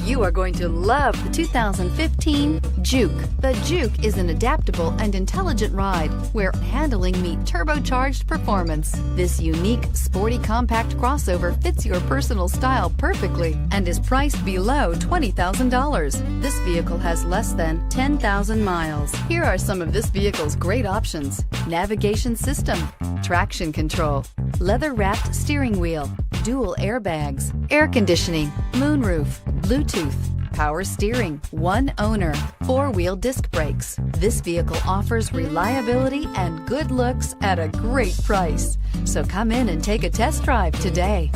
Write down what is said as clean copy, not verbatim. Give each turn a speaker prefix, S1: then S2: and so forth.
S1: You are going to love the 2015 Juke. The Juke is an adaptable and intelligent ride where handling meets turbocharged performance. This unique, sporty compact crossover fits your personal style perfectly and is priced below $20,000. This vehicle has less than 10,000 miles. Here are some of this vehicle's great options: navigation system, traction control, leather-wrapped steering wheel, dual airbags, air conditioning, moonroof, Bluetooth, power steering, one owner, four-wheel disc brakes. This vehicle offers reliability and good looks at a great price. So come in and take a test drive today.